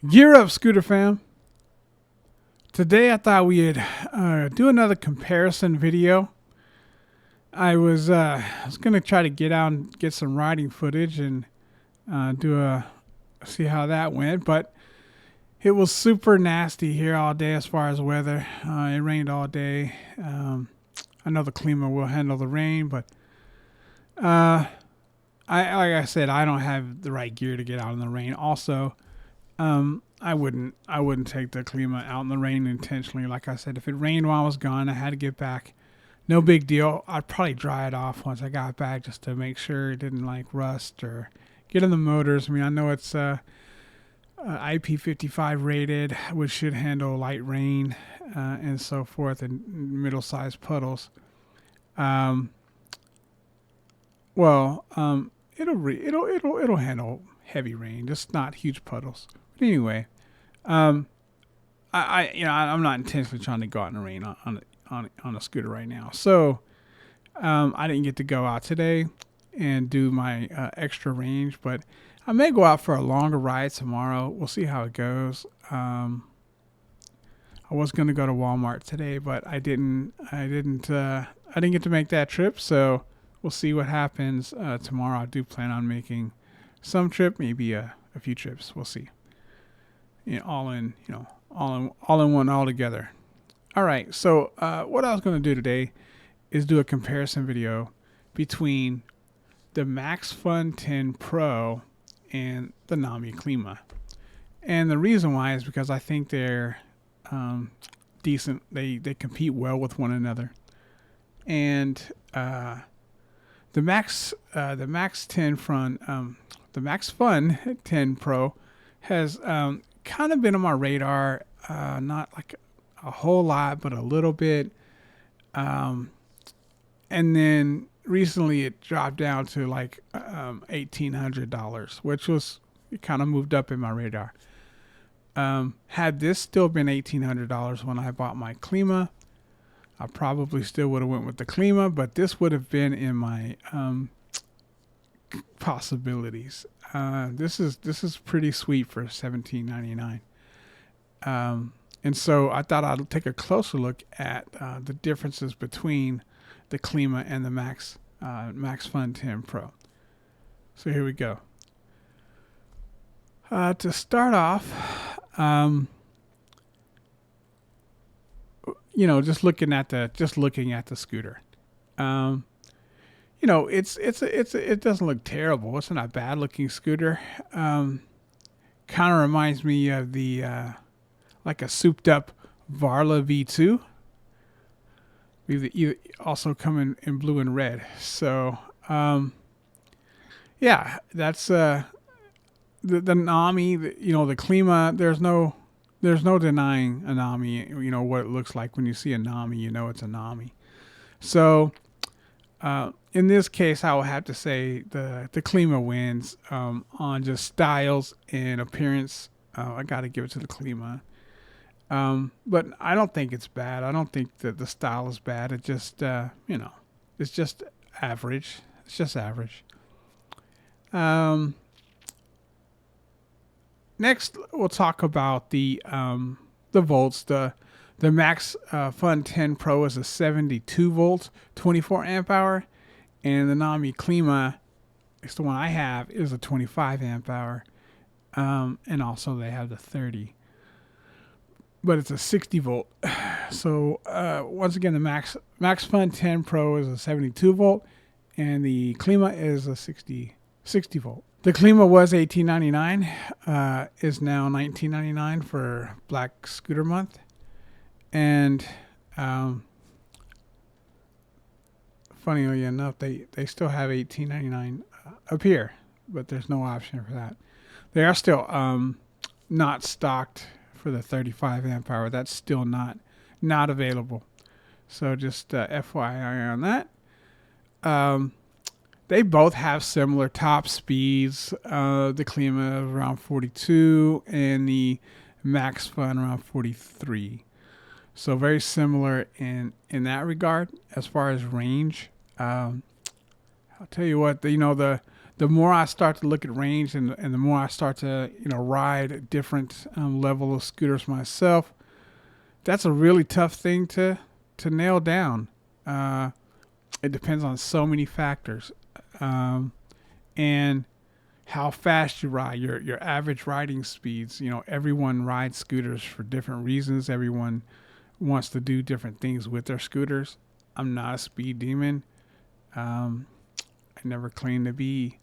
Gear up, Scooter fam. Today I thought we'd do another comparison video. I was gonna try to get out and get some riding footage and see how that went, but it was super nasty here all day as far as weather. It rained all day. I know the Klima will handle the rain, but like I said, I don't have the right gear to get out in the rain. Also, I wouldn't take the Klima out in the rain intentionally. Like I said, if it rained while I was gone, I had to get back. No big deal. I'd probably dry it off once I got back just to make sure it didn't like rust or get in the motors. I mean, I know it's IP55 rated, which should handle light rain and so forth, and middle-sized puddles. It'll handle heavy rain, just not huge puddles. But anyway, I'm not intentionally trying to go out in the rain on a scooter right now. So I didn't get to go out today and do my extra range, but I may go out for a longer ride tomorrow. We'll see how it goes. I was going to go to Walmart today, but I didn't get to make that trip. So we'll see what happens tomorrow. I do plan on making some trip, maybe a few trips. We'll see. All in one all together. All right. So what I was going to do today is do a comparison video between the Maxfun 10 Pro and the Nami Klima. And the reason why is because I think they're decent. They compete well with one another. And the Maxfun 10 Pro has kind of been on my radar, not like a whole lot, but a little bit. And then recently it dropped down to like $1,800, which was, it kind of moved up in my radar. Had this still been $1,800 when I bought my Klima, I probably still would have went with the Klima, but this would have been in my possibilities. This is pretty sweet for $17.99. And so I thought I'd take a closer look at the differences between the Klima and the Maxfun 10 Pro. So here we go. To start off, just looking at the scooter. It doesn't look terrible. It's not a bad looking scooter. Kind of reminds me of the like a souped up Varla V2. We also come in blue and red. So that's the Nami. The Klima. There's no denying a Nami. What it looks like when you see a Nami. It's a Nami. So in this case, I would have to say the Klima wins on just styles and appearance. I got to give it to the Klima. But I don't think it's bad. I don't think that the style is bad. It just, it's just average. It's just average. Next, we'll talk about the volts. The Maxfun 10 Pro is a 72 volt, 24 amp hour, and the Nami Klima, it's the one I have, is a 25 amp hour, and also they have the 30. But it's a 60 volt. So once again, the Maxfun 10 Pro is a 72 volt, and the Klima is a 60 volt. The Klima was $18.99, is now $19.99 for Black Scooter Month, and funnily enough, they still have $18.99 up here, but there's no option for that. They are still not stocked for the 35 amp hour. That's still not available. So just FYI on that. They both have similar top speeds. The Klima around 42 and the Maxfun around 43. So very similar in that regard as far as range. I'll tell you what, the the more I start to look at range and the more I start to ride a different level of scooters myself, that's a really tough thing to nail down. It depends on so many factors, and how fast you ride, your average riding speeds. Everyone rides scooters for different reasons. Everyone wants to do different things with their scooters. I'm not a speed demon. I never claimed to be.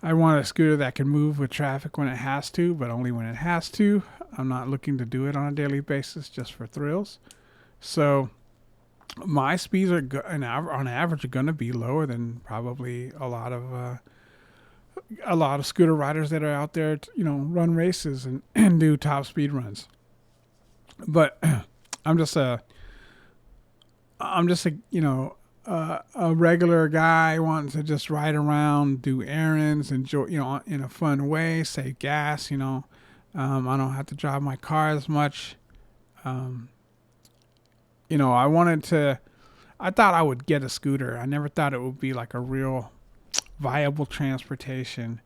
I want a scooter that can move with traffic when it has to, but only when it has to. I'm not looking to do it on a daily basis just for thrills. So my speeds are on average are going to be lower than probably a lot of scooter riders that are out there to, run races and do top speed runs. But I'm just a a regular guy wanting to just ride around, do errands, enjoy, in a fun way, save gas. I don't have to drive my car as much. I thought I would get a scooter. I never thought it would be like a real viable transportation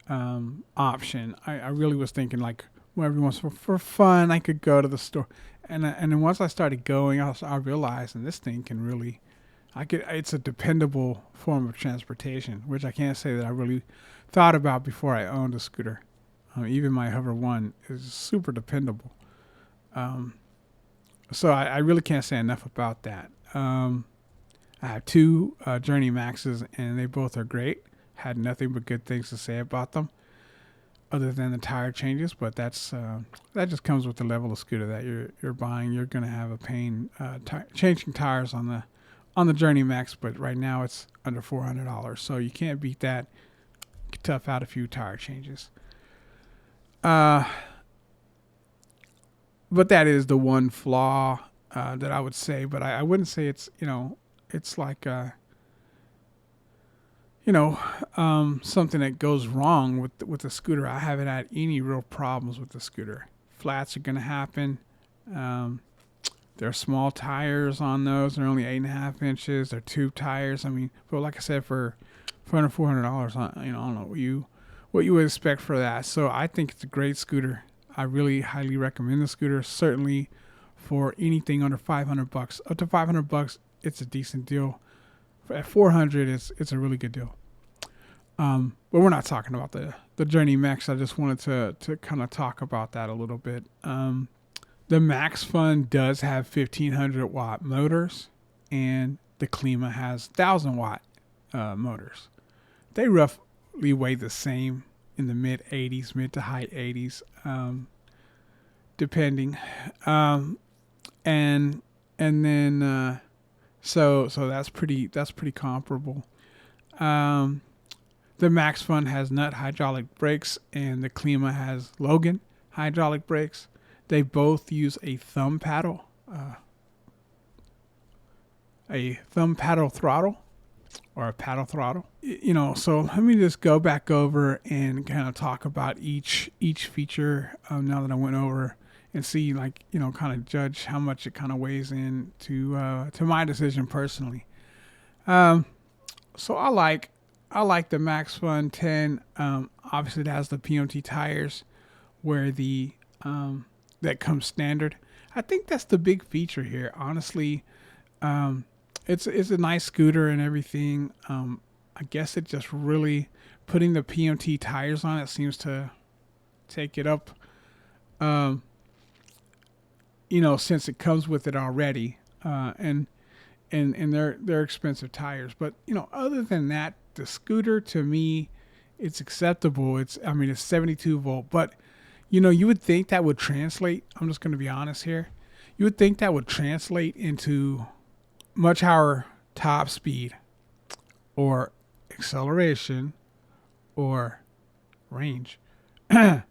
option. I really was thinking like, well, every once for fun, I could go to the store. And then once I started going, I realized, and this thing can really, it's a dependable form of transportation, which I can't say that I really thought about before I owned a scooter. Even my Hover One is super dependable. So I really can't say enough about that. I have two Journey Maxes, and they both are great. Had nothing but good things to say about them, other than the tire changes. But that just comes with the level of scooter that you're buying. You're going to have a pain changing tires on the Journey Max, but right now it's under $400, so you can't beat that. Tough out a few tire changes. But that is the one flaw that I would say. But I wouldn't say it's it's like something that goes wrong with the scooter. I haven't had any real problems with the scooter. Flats are gonna happen. There are small tires on those. They're only 8.5 inches. They're tube tires. I mean, but like I said, for under $400, I don't know what you would expect for that. So I think it's a great scooter. I really highly recommend the scooter. Certainly for anything under $500. Up to $500, it's a decent deal. At $400, it's a really good deal. But we're not talking about the Journey Max. I just wanted to kind of talk about that a little bit. The Maxfun does have 1,500 watt motors, and the Klima has 1,000 watt motors. They roughly weigh the same in the mid to high 80s, depending. And then so that's pretty comparable. The Maxfun has nut hydraulic brakes, and the Klima has Logan hydraulic brakes. They both use a thumb paddle throttle, or a paddle throttle. So let me just go back over and kind of talk about each feature now that I went over, and see, like, kind of judge how much it kind of weighs in to my decision personally. So I like the Maxfun 10. Obviously, it has the PMT tires, where that comes standard. I think that's the big feature here. Honestly, it's a nice scooter and everything. I guess it just really putting the PMT tires on it seems to take it up. Since it comes with it already, and they're expensive tires. But other than that, the scooter, to me, it's acceptable. It's 72 volt, but you would think that would translate. I'm just going to be honest here. You would think that would translate into much higher top speed, or acceleration, or range. I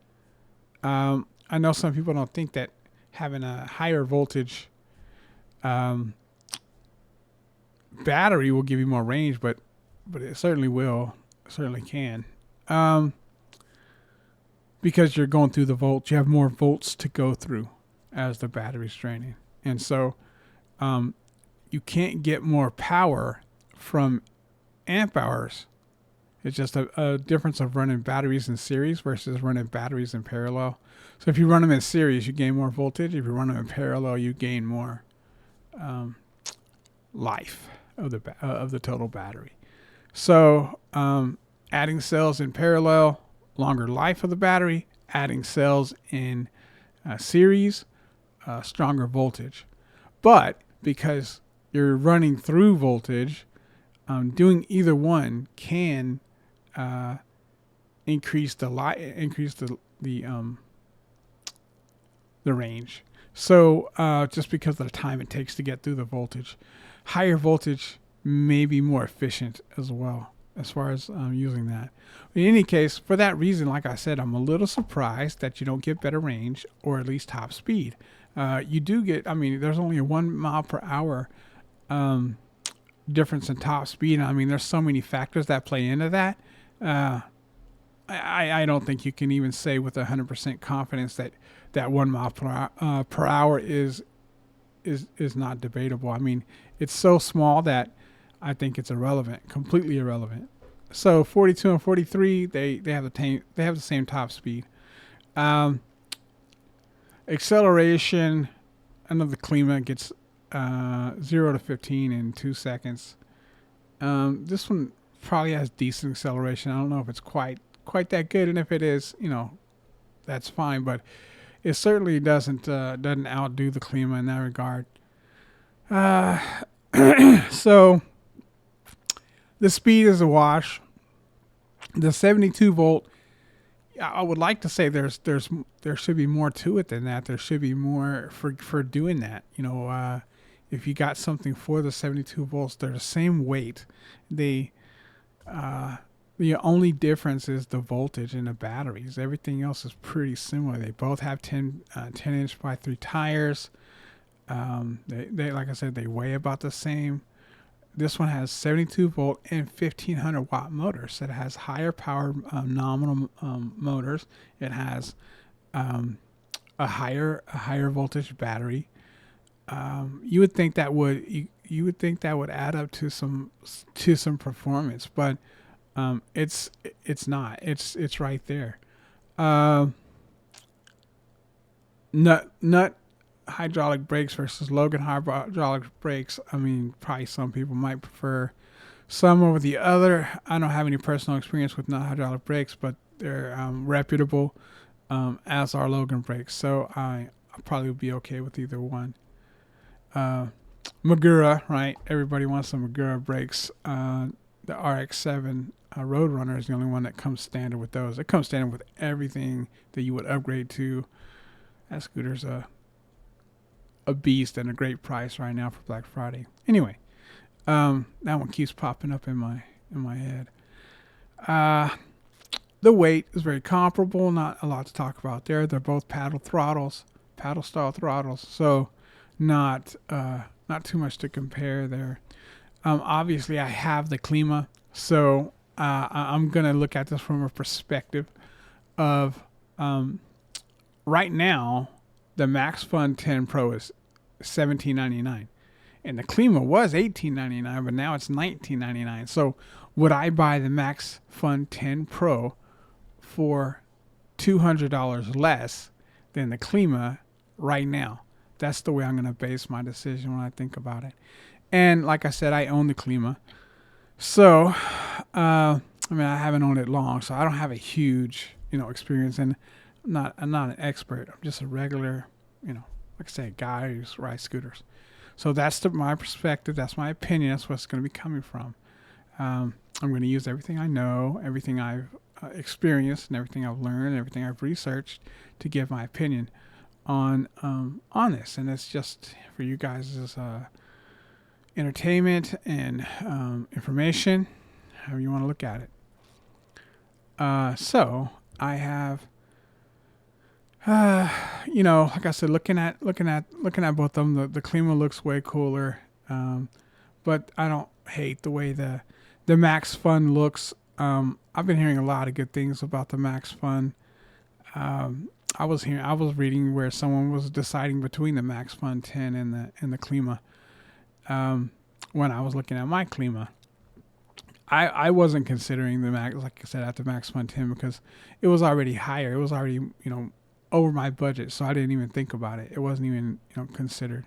know some people don't think that having a higher voltage battery will give you more range, but it certainly will. It certainly can. Because you're going through the volts, you have more volts to go through as the battery's draining. And so you can't get more power from amp hours It's just a difference of running batteries in series versus running batteries in parallel. So if you run them in series, you gain more voltage. If you run them in parallel, you gain more life of the total battery. So adding cells in parallel, longer life of the battery. Adding cells in series, stronger voltage. But because you're running through voltage, doing either one can increase the range. So just because of the time it takes to get through the voltage, higher voltage may be more efficient as well as far as using that. In any case, for that reason, like I said, I'm a little surprised that you don't get better range or at least top speed. You do get, I mean, there's only a 1 mile per hour difference in top speed. I mean, there's so many factors that play into that. I don't think you can even say with 100% confidence that 1 mile per hour is not debatable. I mean, it's so small that I think it's irrelevant, completely irrelevant. So 42 and 43, they have the same top speed. Acceleration, another Klima gets 0 to 15 in 2 seconds. This one probably has decent acceleration. I don't know if it's quite that good, and if it is, that's fine. But it certainly doesn't outdo the Klima in that regard. So the speed is a wash. The 72 volt, I would like to say there should be more to it than that. There should be more for doing that. If you got something for the 72 volts, they're the same weight. The only difference is the voltage in the batteries. Everything else is pretty similar. They both have 10 inch by 3 tires. They like I said, they weigh about the same. This one has 72 volt and 1500 watt motors. It has higher power nominal motors. It has a higher voltage battery. You would think that would add up to some performance, but it's not. It's right there. Nut hydraulic brakes versus Logan hydraulic brakes. I mean, probably some people might prefer some over the other. I don't have any personal experience with nut hydraulic brakes, but they're reputable, as are Logan brakes. So I probably would be okay with either one. Magura, right? Everybody wants some Magura brakes. The RX-7 Roadrunner is the only one that comes standard with those. It comes standard with everything that you would upgrade to. That scooter's a beast and a great price right now for Black Friday. Anyway, that one keeps popping up in my head. The weight is very comparable. Not a lot to talk about there. They're both paddle style throttles. So not too much to compare there. Obviously, I have the Klima, so I'm gonna look at this from a perspective of right now. The Maxfun 10 Pro is $17.99, and the Klima was $18.99, but now it's $19.99. So would I buy the Maxfun 10 Pro for $200 less than the Klima right now? That's the way I'm going to base my decision when I think about it. And like I said, I own the Klima. So, I haven't owned it long, so I don't have a huge, experience. And I'm not an expert. I'm just a regular, like I say, a guy who rides scooters. So that's my perspective. That's my opinion. That's what's going to be coming from. I'm going to use everything I know, everything I've experienced, and everything I've learned, and everything I've researched to give my opinion on this. And it's just for you guys as entertainment and information, however you want to look at it. So I have. Like I said, looking at both of them, the Klima looks way cooler. But I don't hate the way the Maxfun looks. I've been hearing a lot of good things about the Maxfun. I was reading where someone was deciding between the Maxfun 10 and the Klima. When I was looking at my Klima, I wasn't considering the max, like I said, at the Maxfun 10 because it was already higher. It was already, over my budget. So I didn't even think about it. It wasn't even, considered.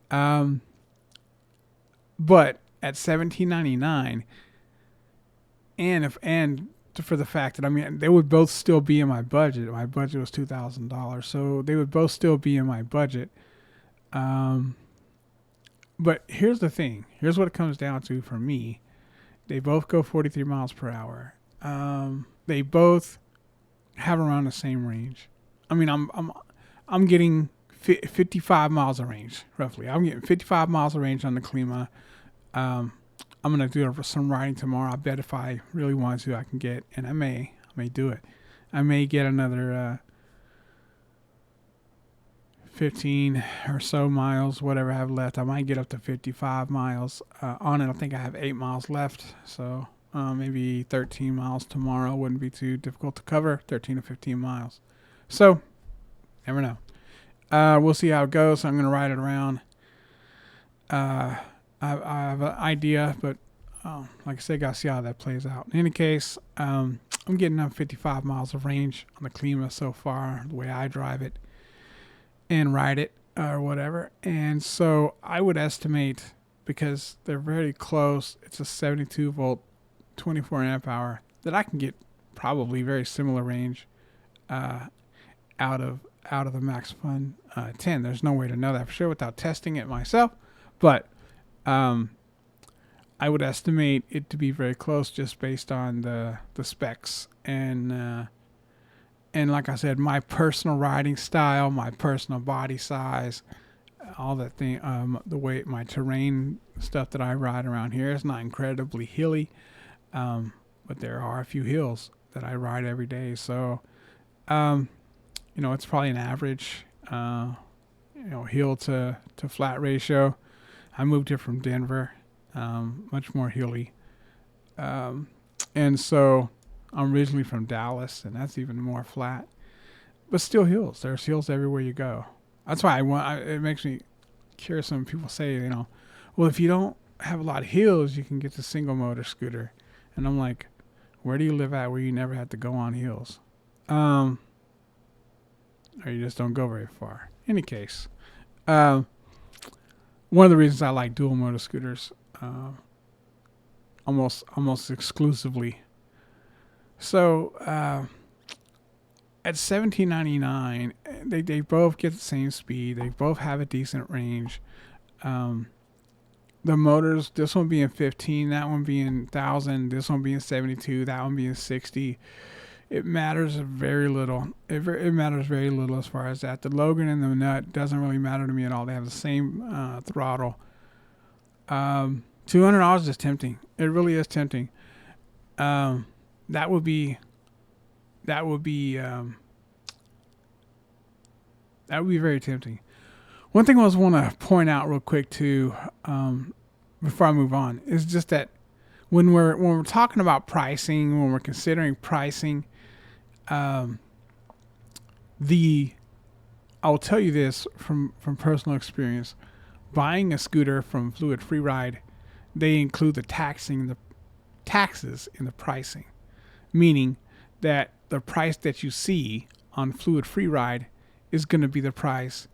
But at $17.99, and for the fact that they would both still be in my budget. My budget was $2,000, so they would both still be in my budget. But here's the thing. Here's what it comes down to for me. They both go 43 miles per hour. They both have around the same range. I'm getting 55 miles of range, roughly. I'm getting 55 miles of range on the Klima. I'm gonna do some riding tomorrow. I bet if I really want to, I can get, and I may do it. I may get another 15 or so miles, whatever I have left. I might get up to 55 miles on it. I think I have 8 miles left, so maybe 13 miles tomorrow wouldn't be too difficult to cover. 13 to 15 miles. So, never know. We'll see how it goes. So I'm gonna ride it around. I have an idea, but like I said, gotta see how that plays out. In any case, I'm getting up 55 miles of range on the Klima so far, the way I drive it and ride it or whatever. And so I would estimate, because they're very close, it's a 72 volt, 24 amp hour, that I can get probably very similar range out of the Maxfun 10. There's no way to know that for sure without testing it myself, but I would estimate it to be very close just based on the specs and like I said, my personal riding style, my personal body size, all that thing, the way my terrain stuff that I ride around here is not incredibly hilly, but there are a few hills that I ride every day. So, it's probably an average, hill to flat ratio. I moved here from Denver, much more hilly. And so I'm originally from Dallas, and that's even more flat, but still hills. There's hills everywhere you go. That's why it makes me curious when people say, well, if you don't have a lot of hills, you can get the single motor scooter. And I'm like, where do you live at where you never have to go on hills? Or you just don't go very far. Any case, one of the reasons I like dual motor scooters, almost exclusively. So at $17.99, they both get the same speed. They both have a decent range. The motors, this one being 15, that one being 1,000, this one being 72, that one being 60. It matters very little. It matters very little as far as that. The Logan and the Nut doesn't really matter to me at all. They have the same throttle. $200 is tempting. It really is tempting. That would be very tempting. One thing I was want to point out real quick too, before I move on, is just that when we're talking about pricing, when we're considering pricing, I'll tell you this from personal experience. Buying a scooter from Fluid Freeride, they include the taxes in the pricing, meaning that the price that you see on Fluid Freeride is going to be the price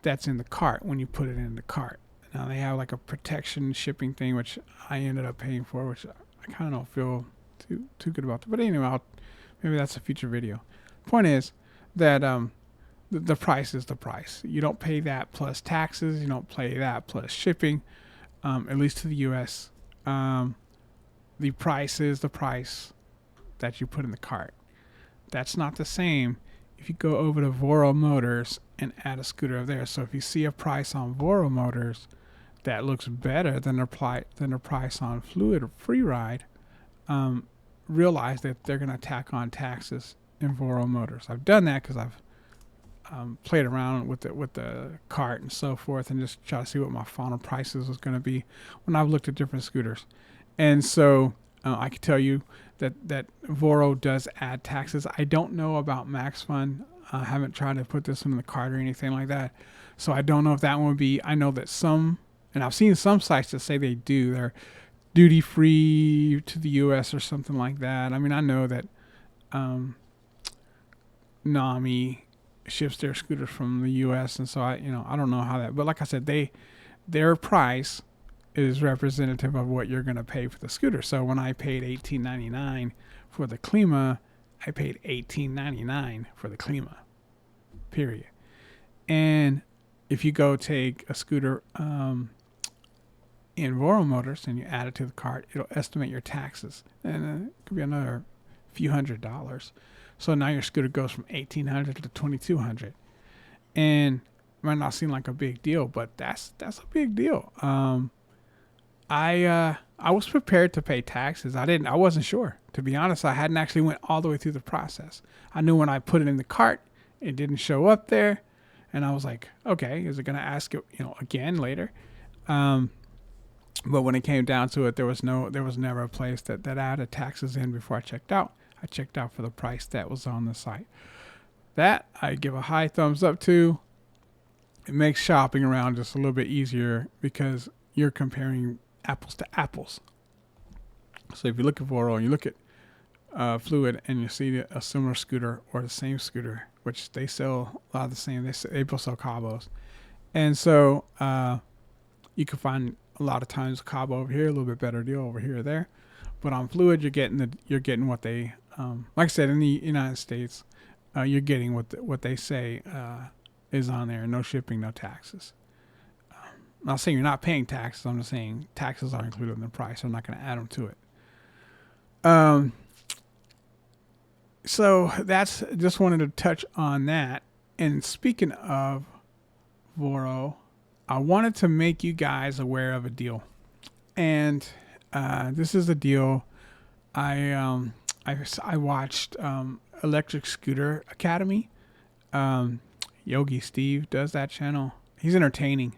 that's in the cart when you put it in the cart. Now they have like a protection shipping thing, which I ended up paying for, which I kind of don't feel too good about. But anyway, maybe that's a future video. Point is that the price is the price. You don't pay that plus taxes. You don't pay that plus shipping, at least to the U.S. The price is the price that you put in the cart. That's not the same if you go over to Voro Motors and add a scooter there. So if you see a price on Voro Motors that looks better than the price on Fluid Freeride, realize that they're going to tack on taxes in Voro Motors. I've done that because I've played around with the cart and so forth, and just try to see what my final prices was going to be when I've looked at different scooters. And so I can tell you that Voro does add taxes. I don't know about Maxfun. I haven't tried to put this in the cart or anything like that, so I don't know if that one would be. I know that some, and I've seen some sites that say they do. duty free to the U.S. or something like that. I mean, I know that Nami ships their scooters from the U.S. and so I don't know how that. But like I said, their price is representative of what you're going to pay for the scooter. So when I paid $18.99 for the Klima, I paid $18.99 for the Klima. Period. And if you go take a scooter in Voro Motors and you add it to the cart, it'll estimate your taxes, and it could be another few $100s. So now your scooter goes from $1,800 to $2,200, and it might not seem like a big deal, but that's a big deal. I was prepared to pay taxes. I wasn't sure, to be honest. I hadn't actually went all the way through the process. I knew when I put it in the cart, it didn't show up there, and I was like, okay, is it gonna ask it, again later? But when it came down to it, there was never a place that added taxes in before I checked out. I checked out for the price that was on the site. That I give a high thumbs up to. It makes shopping around just a little bit easier because you're comparing apples to apples. So if you look at Voro and you look at Fluid and you see a similar scooter or the same scooter, which they sell a lot of the same, they both sell Cabos. And so you can find a lot of times Cabo over here, a little bit better deal over here or there. But on Fluid, you're getting what they, like I said, in the United States, you're getting what they say is on there. No shipping, no taxes. I'm not saying you're not paying taxes. I'm just saying taxes are included in the price. I'm not going to add them to it. So that's just wanted to touch on that. And speaking of Voro, I wanted to make you guys aware of a deal. And this is a deal. I watched Electric Scooter Academy. Yogi Steve does that channel. He's entertaining.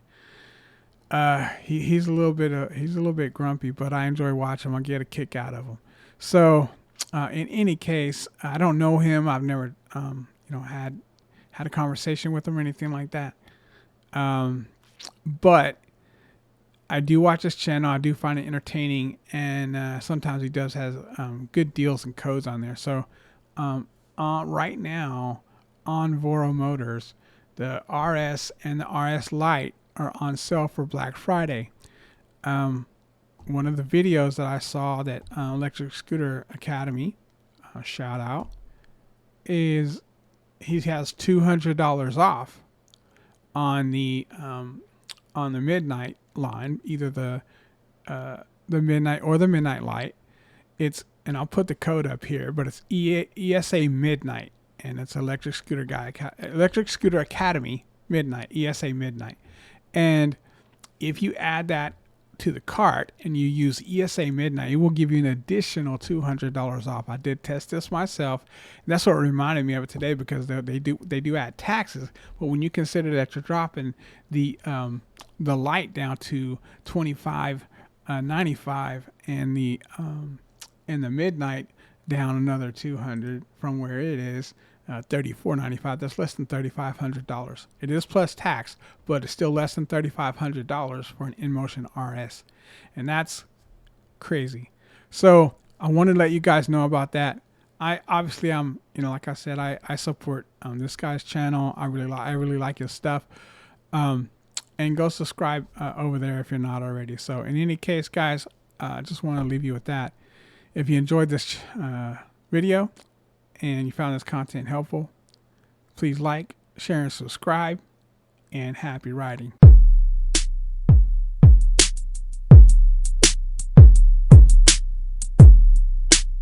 He's a little bit grumpy, but I enjoy watching him. I get a kick out of him. So in any case, I don't know him. I've never had a conversation with him or anything like that. But I do watch his channel. I do find it entertaining, and sometimes he does has good deals and codes on there. So right now on Voro Motors, the RS and the RS Lite are on sale for Black Friday. One of the videos that I saw that Electric Scooter Academy, shout out, is he has $200 off on the Midnight line, either the Midnight or the Midnight Light. And I'll put the code up here, but it's ESA Midnight, and it's Electric Scooter Academy Midnight, ESA Midnight. And if you add that to the cart and you use ESA Midnight, it will give you an additional $200 off. I did test this myself, and that's what reminded me of it today, because they do add taxes. But when you consider that you're dropping the light down to $25.95 and the Midnight down another $200 from where it is, $34.95. That's less than $3,500. It is plus tax, but it's still less than $3,500 for an InMotion RS, and that's crazy. So I wanted to let you guys know about that. I'm like I said, I support this guy's channel. I really like his stuff. And go subscribe over there if you're not already. So in any case, guys, I just want to leave you with that. If you enjoyed this video and you found this content helpful, please like, share, and subscribe, and happy riding.